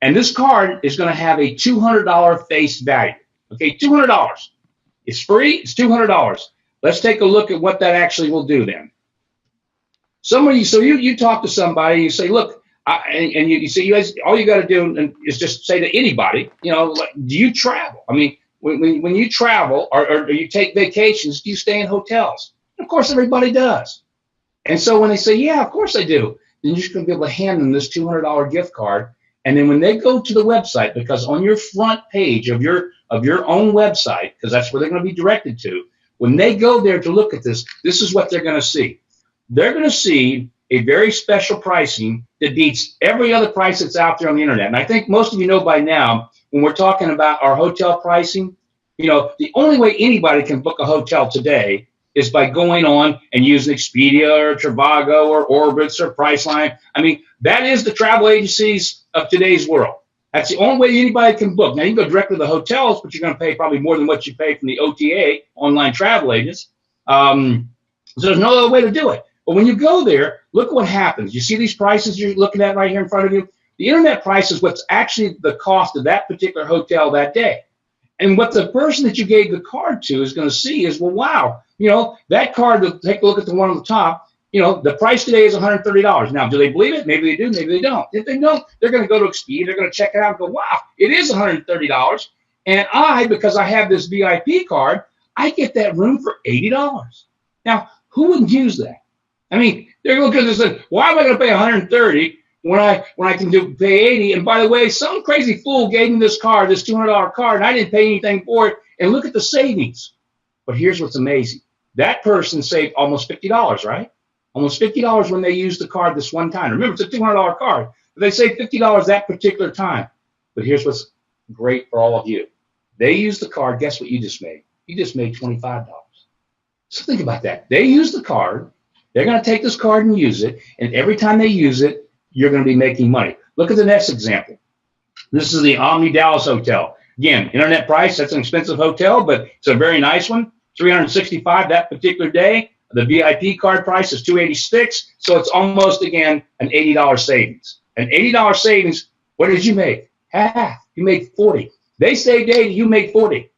And this card is going to have a $200 face value. Okay, $200. It's free. It's $200. Let's take a look at what that actually will do then. Somebody, so you talk to somebody, you say, look, and you say, you guys, all you got to do is just say to anybody, you know, like, do you travel? I mean, when you travel or you take vacations, do you stay in hotels? And of course, everybody does. And so when they say, yeah, of course I do, then you're just going to be able to hand them this $200 gift card. And then when they go to the website, because on your front page of your own website, because that's where they're going to be directed to, when they go there to look at this, this is what they're going to see. They're going to see a very special pricing that beats every other price that's out there on the internet. And I think most of you know by now, when we're talking about our hotel pricing, you know, the only way anybody can book a hotel today is by going on and using Expedia or Trivago or Orbitz or Priceline. I mean, that is the travel agencies of today's world. That's the only way anybody can book. Now, you can go directly to the hotels, but you're going to pay probably more than what you pay from the OTA, online travel agents. So there's no other way to do it. But when you go there, look what happens. You see these prices you're looking at right here in front of you? The internet price is what's actually the cost of that particular hotel that day. And what the person that you gave the card to is going to see is, well, wow, you know, that card, take a look at the one on the top, you know, the price today is $130. Now, do they believe it? Maybe they do, maybe they don't. If they don't, they're going to go to Expedia, they're going to check it out and go, wow, it is $130. And because I have this VIP card, I get that room for $80. Now, who wouldn't use that? I mean, they're looking at this and why am I going to pay $130 when I can pay $80? And by the way, some crazy fool gave me this card, this $200 card, and I didn't pay anything for it. And look at the savings. But here's what's amazing. That person saved almost $50, right? Almost $50 when they used the card this one time. Remember, it's a $200 card. But they saved $50 that particular time. But here's what's great for all of you. They used the card. Guess what you just made? You just made $25. So think about that. They used the card. They're going to take this card and use it. And every time they use it, you're going to be making money. Look at the next example. This is the Omni Dallas Hotel. Again, internet price, that's an expensive hotel, but it's a very nice one. $365 that particular day. The VIP card price is $286. So it's almost, again, an $80 savings. An $80 savings, what did you make? Half. You made $40. They saved $80, you made $40.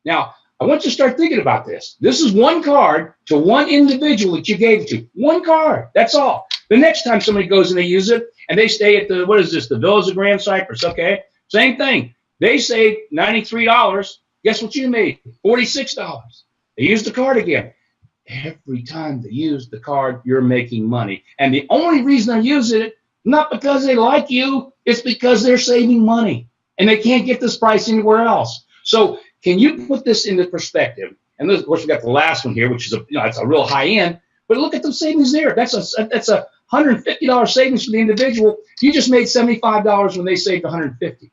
Now, I want you to start thinking about this. This is one card to one individual that you gave it to. One card. That's all. The next time somebody goes and they use it, and they stay at the, what is this, the Villas of Grand Cypress, okay? Same thing. They saved $93. Guess what you made? $46. They used the card again. Every time they use the card, you're making money. And the only reason they're using it, not because they like you, it's because they're saving money. And they can't get this price anywhere else. So can you put this into perspective? And of course, we got the last one here, which is it's a real high end. But look at the savings there. That's a $150 savings for the individual. You just made $75 when they saved $150.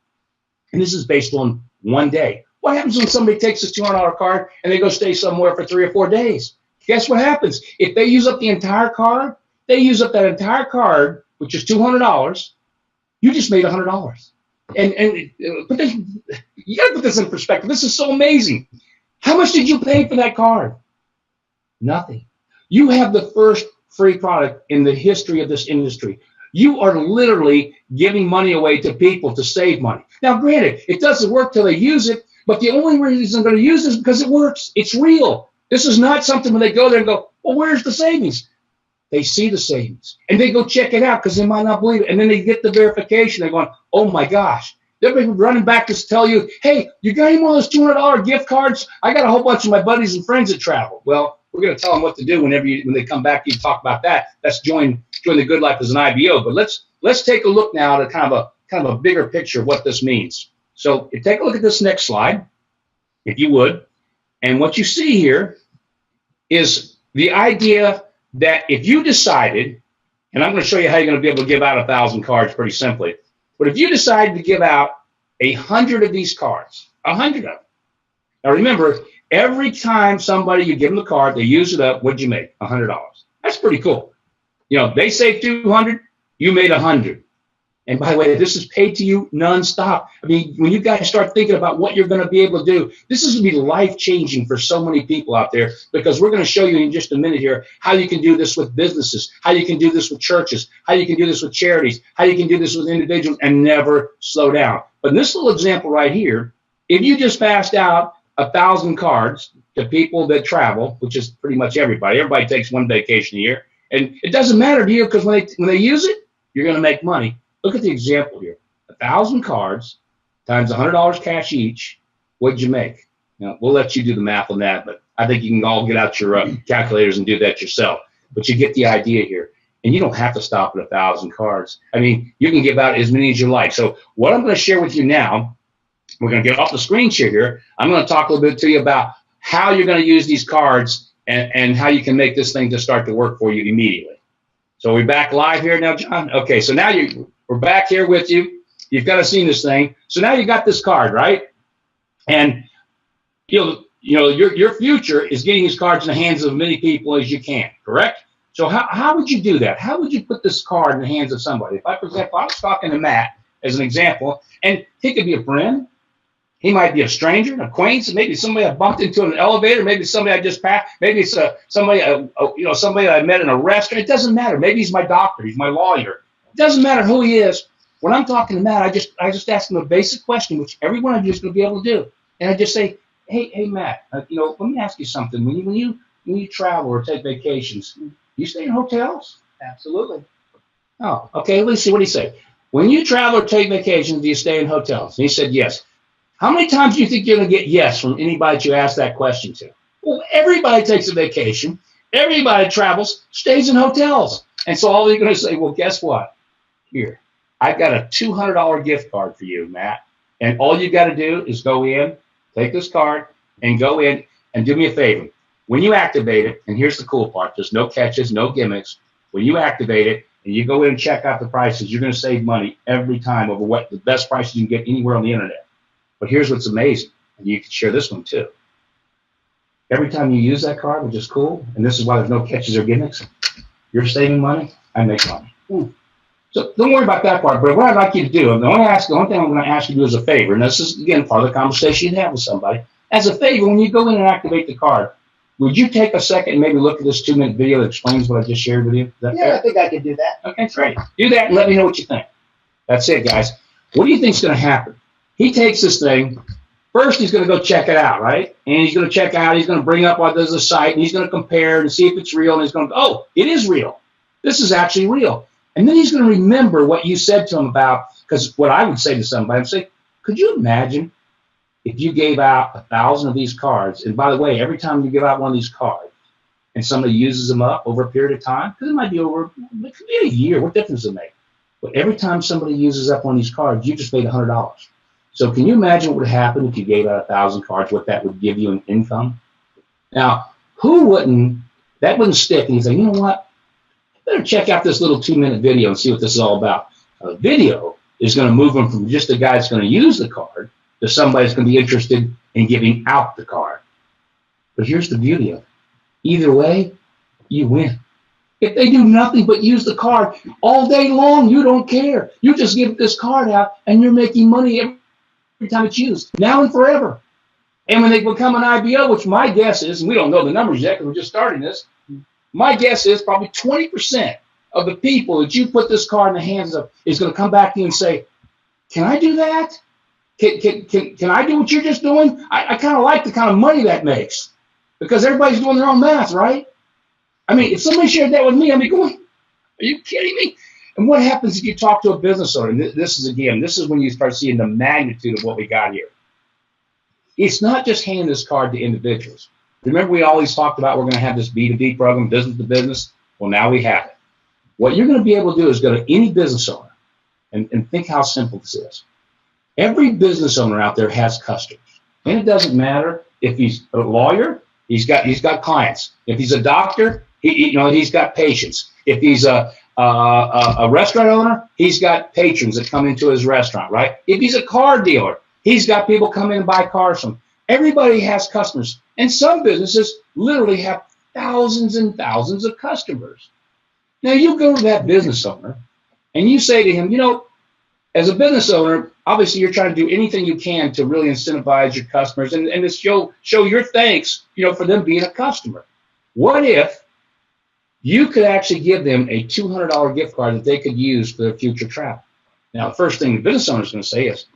And this is based on one day. What happens when somebody takes this $200 card and they go stay somewhere for 3 or 4 days? Guess what happens? If they use up the entire card, they use up that entire card, which is $200. You just made $100. And but you got to put this in perspective. This is so amazing. How much did you pay for that card? Nothing. You have the first free product in the history of this industry. You are literally giving money away to people to save money. Now, granted, it doesn't work till they use it, but the only reason they're going to use it is because it works. It's real. This is not something when they go there and go, well, where's the savings? They see the savings, and they go check it out because they might not believe it. And then they get the verification. They're going, oh, my gosh. They're running back to tell you, hey, you got any more of those $200 gift cards? I got a whole bunch of my buddies and friends that travel. Well, we're going to tell them what to do when they come back. You talk about that. That's join the Good Life as an IBO. But let's take a look now at kind of a bigger picture of what this means. So take a look at this next slide, if you would. And what you see here is the idea that if you decided, and I'm going to show you how you're going to be able to give out 1,000 cards pretty simply. But if you decided to give out 100 of these cards, 100 of them. Now remember, every time you give them the card, they use it up, what'd you make? $100. That's pretty cool. You know, they saved 200, you made 100. And by the way, this is paid to you nonstop. I mean, when you guys start thinking about what you're going to be able to do, this is going to be life-changing for so many people out there, because we're going to show you in just a minute here how you can do this with businesses, how you can do this with churches, how you can do this with charities, how you can do this with individuals and never slow down. But in this little example right here, if you just passed out 1,000 cards to people that travel, which is pretty much everybody. Everybody takes one vacation a year. And it doesn't matter to you, because when they use it, you're going to make money. Look at the example here. 1,000 cards times $100 cash each. What'd you make? Now, we'll let you do the math on that, but I think you can all get out your calculators and do that yourself. But you get the idea here. And you don't have to stop at 1,000 cards. I mean, you can give out as many as you like. So what I'm going to share with you now, we're going to get off the screen share here. I'm going to talk a little bit to you about how you're going to use these cards and how you can make this thing to start to work for you immediately. So we're back live here now, John? Okay, so now we're back here with you. You've got to see this thing. So now you got this card, right? And you know your future is getting these cards in the hands of as many people as you can, correct? So how would you do that? How would you put this card in the hands of somebody? If for example, I was talking to Matt as an example, and he could be a friend. He might be a stranger, an acquaintance, maybe somebody I bumped into in an elevator, maybe somebody I just passed, maybe it's somebody I met in a restaurant. It doesn't matter. Maybe he's my doctor, he's my lawyer. It doesn't matter who he is. When I'm talking to Matt, I just ask him a basic question, which every one of you is going to be able to do, and I just say, hey Matt, let me ask you something. When you travel or take vacations, you stay in hotels? Absolutely. Oh, okay. Let's see what he said. When you travel or take vacations, do you stay in hotels? And he said yes. How many times do you think you're going to get yes from anybody that you ask that question to? Well, everybody takes a vacation. Everybody travels, stays in hotels. And so all you're going to say, well, guess what? Here, I've got a $200 gift card for you, Matt. And all you got to do is go in, take this card, and go in and do me a favor. When you activate it, and here's the cool part, there's no catches, no gimmicks. When you activate it and you go in and check out the prices, you're going to save money every time over what the best prices you can get anywhere on the internet. But here's what's amazing, and you can share this one too. Every time you use that card, which is cool, and this is why there's no catches or gimmicks, you're saving money, I make money. So don't worry about that part, but what I'd like you to do, the only thing I'm going to ask you to do as a favor, and this is, again, part of the conversation you have with somebody, as a favor, when you go in and activate the card, would you take a second and maybe look at this 2-minute video that explains what I just shared with you? Is that fair? I think I could do that. Okay, great. Do that and let me know what you think. That's it, guys. What do you think is going to happen? He takes this thing. First, he's going to go check it out, right? And he's going to check out. He's going to bring up what there's a site, and he's going to compare and see if it's real. And he's going to go, oh, it is real. This is actually real. And then he's going to remember what you said to him about, because what I would say to somebody, I'd say, could you imagine if you gave out 1,000 of these cards? And by the way, every time you give out one of these cards and somebody uses them up over a period of time, because it might be over, it could be a year. What difference does it make? But every time somebody uses up one of these cards, you just made $100. So can you imagine what would happen if you gave out 1,000 cards, what that would give you in income? Now, that wouldn't stick. And you say, you know what? I better check out this little 2-minute video and see what this is all about. A video is going to move them from just the guy that's going to use the card to somebody that's going to be interested in giving out the card. But here's the beauty of it. Either way, you win. If they do nothing but use the card all day long, you don't care. You just give this card out, and you're making money every time it's used, now and forever. And when they become an IBO, which my guess is, and we don't know the numbers yet because we're just starting this, my guess is probably 20% of the people that you put this card in the hands of is going to come back to you and say, can I do that? Can I do what you're just doing? I kind of like the kind of money that makes, because everybody's doing their own math, right? I mean, if somebody shared that with me, I'd be going, are you kidding me? And what happens if you talk to a business owner? And this is when you start seeing the magnitude of what we got here. It's not just handing this card to individuals. Remember, we always talked about we're going to have this B2B program, business to business. Well, now we have it. What you're going to be able to do is go to any business owner and think how simple this is. Every business owner out there has customers. And it doesn't matter if he's a lawyer, he's got clients. If he's a doctor, he's got patients. If he's a restaurant owner, he's got patrons that come into his restaurant, right? If he's a car dealer, he's got people come in and buy cars from him. Everybody has customers. And some businesses literally have thousands and thousands of customers. Now, you go to that business owner and you say to him, as a business owner, obviously you're trying to do anything you can to really incentivize your customers and to show your thanks, for them being a customer. What if you could actually give them a $200 gift card that they could use for their future travel? Now, the first thing the business owner is going to say is,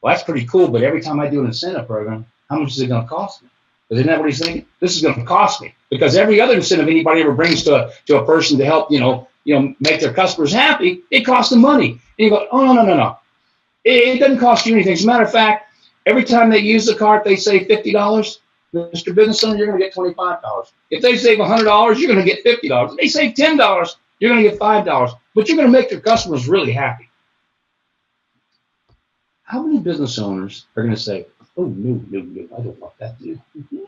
well, that's pretty cool, but every time I do an incentive program, how much is it going to cost me? Isn't that what he's thinking? This is going to cost me, because every other incentive anybody ever brings to a person to help, make their customers happy, it costs them money. And you go, oh, no. It doesn't cost you anything. As a matter of fact, every time they use the card, they save $50. Mr. Business Owner, you're going to get $25. If they save $100, you're going to get $50. If they save $10, you're going to get $5. But you're going to make your customers really happy. How many business owners are going to say, oh, no, I don't want that to do.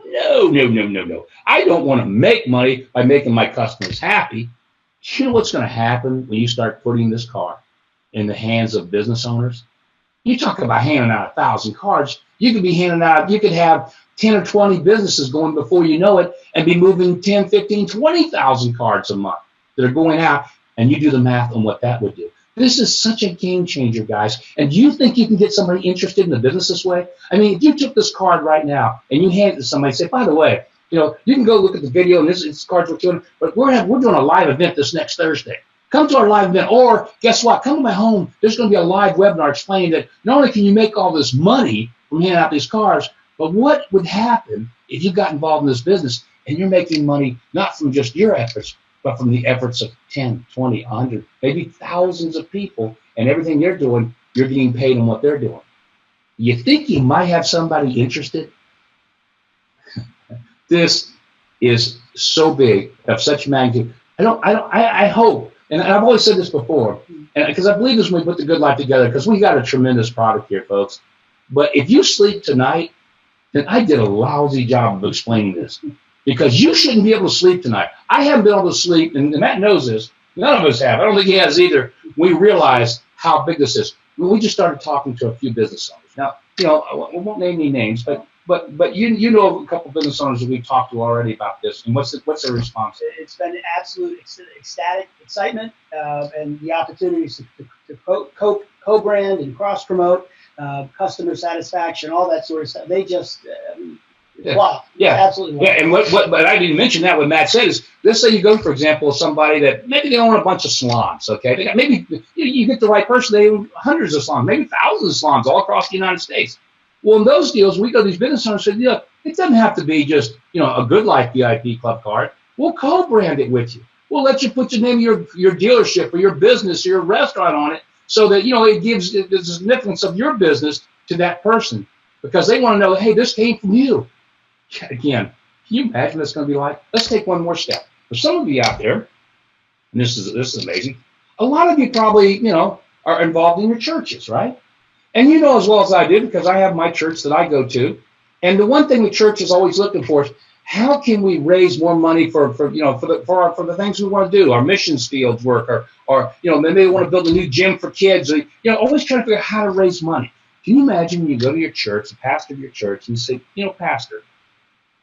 No. I don't want to make money by making my customers happy. You know what's going to happen when you start putting this card in the hands of business owners? You talk about handing out 1,000 cards. You could have 10 or 20 businesses going before you know it and be moving 10, 15, 20,000 cards a month that are going out, and you do the math on what that would do. This is such a game changer, guys. And do you think you can get somebody interested in the business this way? I mean, if you took this card right now and you hand it to somebody and say, by the way, you can go look at the video and this card's we're doing, but we're doing a live event this next Thursday. Come to our live event, or guess what? Come to my home. There's going to be a live webinar explaining that not only can you make all this money from handing out these cards, but what would happen if you got involved in this business and you're making money not from just your efforts, but from the efforts of 10, 20, 100, maybe thousands of people, and everything they're doing, you're getting paid on what they're doing. You think you might have somebody interested? This is so big, of such magnitude. I hope, and I've always said this before, and because I believe this when we put the Good Life together, because we got a tremendous product here, folks. But if you sleep tonight, then I did a lousy job of explaining this, because you shouldn't be able to sleep tonight. I haven't been able to sleep, and Matt knows this. None of us have. I don't think he has either. We realized how big this is. We just started talking to a few business owners. Now, we won't name any names, but you know a couple business owners that we've talked to already about this, and what's their response? It's been an absolute ecstatic excitement, and the opportunities to co-brand and cross-promote, customer satisfaction, all that sort of stuff. They just wow. Yeah, absolutely. Wow. Yeah, and but I didn't mention that what Matt said is, let's say you go, for example, somebody that maybe they own a bunch of salons. Okay, maybe you get the right person, they own hundreds of salons, maybe thousands of salons all across the United States. Well, in those deals, we go to these business owners and say, it doesn't have to be just, a Good Life VIP Club card. We'll co-brand it with you. We'll let you put your name of your dealership or your business or your restaurant on it, so that, it gives the significance of your business to that person, because they want to know, hey, this came from you. Again, can you imagine what it's going to be like? Let's take one more step. For some of you out there, and this is amazing, a lot of you probably, are involved in your churches, right? And you know as well as I do, because I have my church that I go to. And the one thing the church is always looking for is, how can we raise more money for the things we want to do, our missions fields work, or maybe they want to build a new gym for kids, always trying to figure out how to raise money. Can you imagine when you go to your church, the pastor of your church, and you say, Pastor,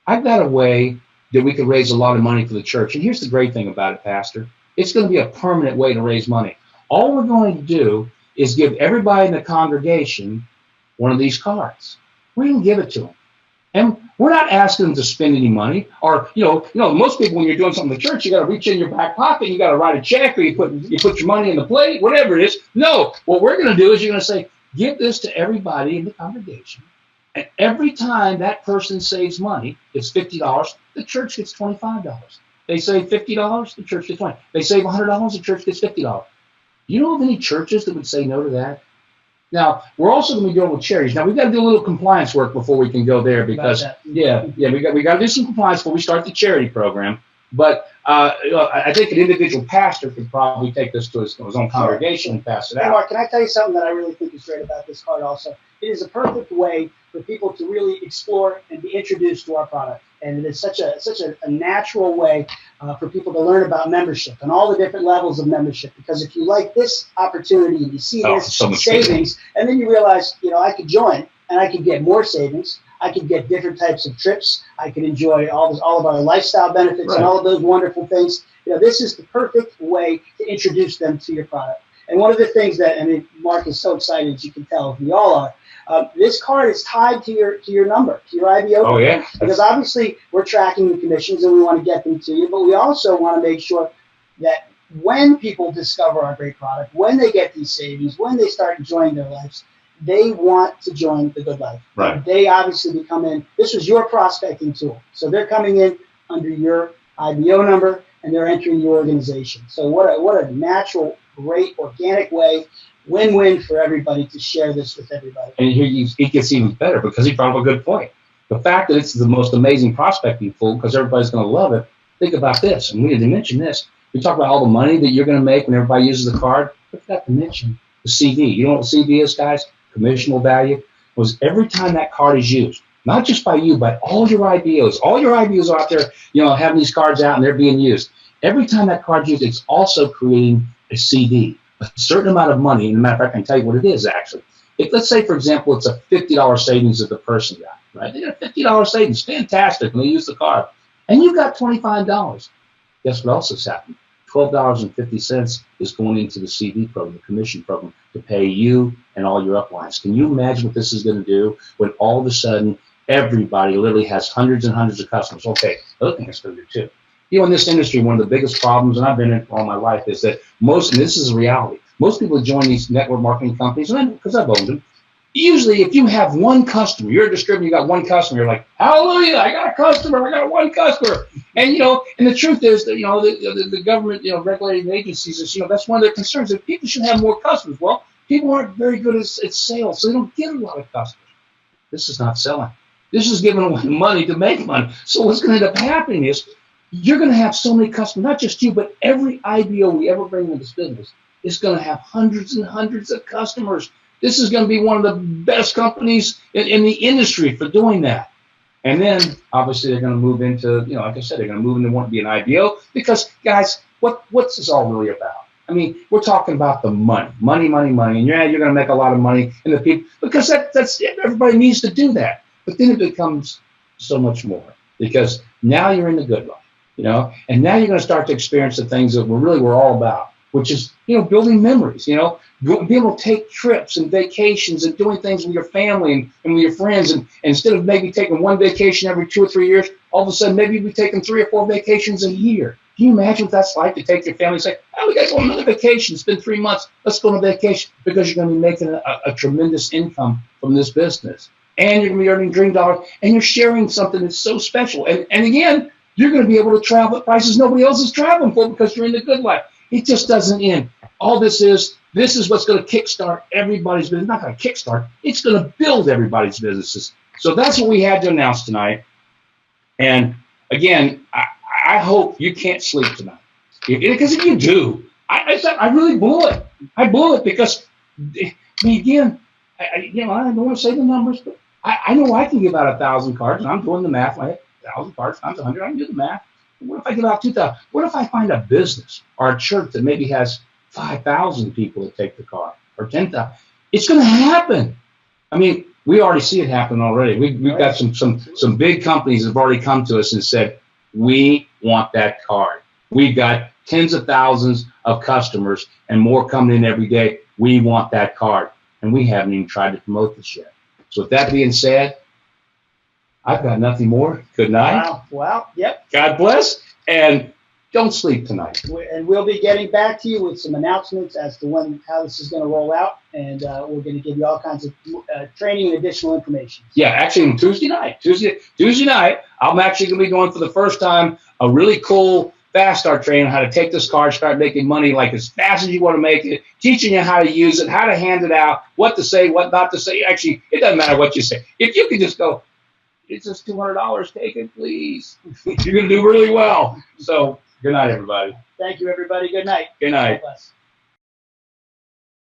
I've got a way that we could raise a lot of money for the church. And here's the great thing about it, Pastor. It's going to be a permanent way to raise money. All we're going to do is give everybody in the congregation one of these cards. We're going to give it to them. And we're not asking them to spend any money, or, most people, when you're doing something in the church, you got to reach in your back pocket, you got to write a check, or you put your money in the plate, whatever it is. No, what we're going to do is you're going to say, give this to everybody in the congregation. And every time that person saves money, it's $50, the church gets $25. They save $50, the church gets $20. They save $100, the church gets $50. You know of any churches that would say no to that? Now, we're also going to be going with charities. Now, we've got to do a little compliance work before we can go there, because, we got to do some compliance before we start the charity program. But I think an individual pastor could probably take this to his own congregation and pass it out. Hey, Mark, can I tell you something that I really think is great about this card also? It is a perfect way for people to really explore and be introduced to our product. And it is such a natural way for people to learn about membership and all the different levels of membership. Because if you like this opportunity and you see this savings, and then you realize, I could join and I could get more savings. I could get different types of trips. I could enjoy all of our lifestyle benefits, right, and all of those wonderful things. This is the perfect way to introduce them to your product. And one of the things that, I mean, Mark is so excited, as you can tell, we all are. This card is tied to your number, to your IBO. Oh, yeah. Because obviously we're tracking the commissions and we want to get them to you, but we also want to make sure that when people discover our great product, when they get these savings, when they start enjoying their lives, they want to join the Good Life. Right. They obviously become in. This was your prospecting tool, so they're coming in under your IBO number and they're entering your organization. So what a natural, great, organic way, win-win for everybody to share this with everybody. And here it gets even better because he brought up a good point. The fact that it's the most amazing prospecting tool because everybody's going to love it. Think about this, and we didn't mention this. We talk about all the money that you're going to make when everybody uses the card. I forgot to mention the CD. You know what the CD is, guys? Commissionable value. Was every time that card is used, not just by you, but all your IBOs. All your IBOs are out there, having these cards out and they're being used. Every time that card's used, it's also creating a CD, a certain amount of money. And a matter of fact, I can tell you what it is actually. Let's say, for example, it's a $50 savings that the person got, right? They got a $50 savings, fantastic, when they use the card. And you got $25. Guess what else has happened? $12.50 is going into the CD program, the commission program, to pay you and all your uplines. Can you imagine what this is going to do when all of a sudden everybody literally has hundreds and hundreds of customers? Okay, the other thing it's going to do too. In this industry, one of the biggest problems, and I've been in it all my life, is that and this is a reality, most people join these network marketing companies, and because I've owned them, usually if you have one customer, you're a distributor, you got one customer, you're like, hallelujah, I got a customer, I got one customer. And, and the truth is that, the government, regulating agencies, that's one of their concerns, that people should have more customers. Well, people aren't very good at sales, so they don't get a lot of customers. This is not selling. This is giving away money to make money. So what's going to end up happening is you're going to have so many customers, not just you, but every IBO we ever bring into this business is going to have hundreds and hundreds of customers. This is going to be one of the best companies in the industry for doing that. And then, obviously, they're going to move into, like I said, they're going to move into wanting to be an IBO because, guys, what's this all really about? I mean, we're talking about the money, and you're going to make a lot of money, and the people, because that's everybody needs to do that. But then it becomes so much more because now you're in the Good Life, and now you're going to start to experience the things that we're all about, which is, building memories, being able to take trips and vacations and doing things with your family and with your friends. And instead of maybe taking one vacation every 2 or 3 years, all of a sudden, maybe you'll be taking 3 or 4 vacations a year. Can you imagine what that's like to take your family and say, oh, we got to go on another vacation. It's been 3 months. Let's go on a vacation, because you're going to be making a tremendous income from this business. And you're going to be earning dream dollars, and you're sharing something that's so special. And again, you're going to be able to travel at prices nobody else is traveling for because you're in the Good Life. It just doesn't end. All this is what's going to kickstart everybody's business. Not going to kickstart. It's going to build everybody's businesses. So that's what we had to announce tonight. And again, I hope you can't sleep tonight. Because if you do, I really blew it. I blew it because, again, I don't want to say the numbers, but I know I can give out 1,000 cards, and I'm doing the math. I have 1,000 cards times 100. I can do the math. What if I give out 2,000? What if I find a business or a church that maybe has 5,000 people that take the card, or 10,000? It's going to happen. I mean, we already see it happen already. We've got some big companies that have already come to us and said, we want that card. We've got tens of thousands of customers and more coming in every day. We want that card. And we haven't even tried to promote this yet. So with that being said, I've got nothing more. Good night. Wow. Yep. God bless. And don't sleep tonight. And we'll be getting back to you with some announcements as to how this is going to roll out. And we're going to give you all kinds of training and additional information. Yeah, actually on Tuesday night, I'm actually going to be going for the first time a really cool fast start training on how to take this card, start making money like as fast as you want to make it, teaching you how to use it, how to hand it out, what to say, what not to say. Actually, it doesn't matter what you say. If you can just go, it's just $200, take it, please. You're going to do really well. So good night, everybody. Thank you, everybody. Good night. Good night. God bless.